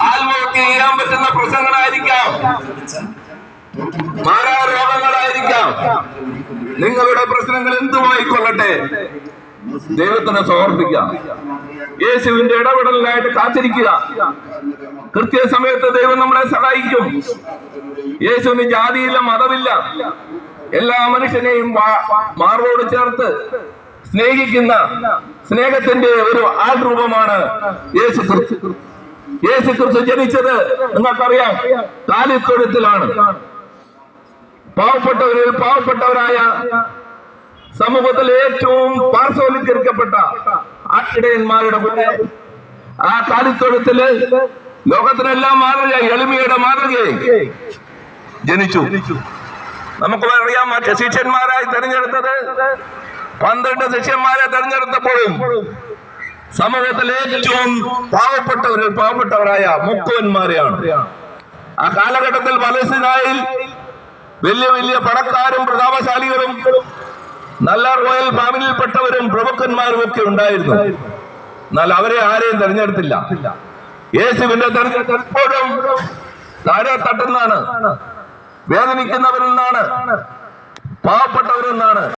ആത്മഹത്യ ചെയ്യാൻ പറ്റുന്ന പ്രശ്നങ്ങളായിരിക്കാം, മാരാരോഗങ്ങളായിരിക്കാം. നിങ്ങളുടെ പ്രശ്നങ്ങൾ എന്തുമായിക്കൊള്ളട്ടെ, ദൈവത്തിന് സമർപ്പിക്കാം. യേശുവിന്റെ ഇടപെടലിനായിട്ട് കാത്തിരിക്കുക. കൃത്യസമയത്ത് ദൈവം നമ്മളെ സഹായിക്കും. യേശുവിന് ജാതിയില്ല, മതമില്ല. എല്ലാ മനുഷ്യനെയും മാർവോട് ചേർത്ത് സ്നേഹിക്കുന്ന സ്നേഹത്തിന്റെ ഒരു ആൾരൂപമാണ് യേശു ക്രിസ്തു. യേശു ക്രിസ്തു ജനിച്ചത് നിങ്ങൾക്കറിയാം, കാലിത്തൊഴുത്തിലാണ്. പാവപ്പെട്ടവരിൽ പാവപ്പെട്ടവരായ സമൂഹത്തിൽ ഏറ്റവും പാർശ്വവൽക്കരിക്കപ്പെട്ട ആട്ടിടയന്മാരുടെ മുന്നേ ആ കാലിത്തൊഴുത്തില് ലോകത്തിനെല്ലാം മാതൃകയായി, എളിമയുടെ മാതൃകയായി ജനിച്ചു. നമുക്ക് അറിയാം, മറ്റ് ശിഷ്യന്മാരായി തെരഞ്ഞെടുത്തത് 12 ശിഷ്യന്മാരെ തെരഞ്ഞെടുത്തപ്പോഴും സമൂഹത്തിലെ ഏറ്റവും പാവപ്പെട്ടവരായ മുക്കുവന്മാരെയാണ്. ആ കാലഘട്ടത്തിൽ പലസ്തീനായിൽ വലിയ വലിയ പണക്കാരും പ്രതാപശാലികളും നല്ല റോയൽ ഫാമിലിയിൽപ്പെട്ടവരും പ്രമുഖന്മാരും ഒക്കെ ഉണ്ടായിരുന്നു. എന്നാൽ അവരെ ആരെയും തെരഞ്ഞെടുത്തില്ല. യേശുവിന്റെ തെരഞ്ഞെടുപ്പ് എപ്പോഴും താഴെ തട്ടുന്നാണ്, വേദനിക്കുന്നവരിൽ നിന്നാണ്, പാവപ്പെട്ടവരിൽ നിന്നാണ്.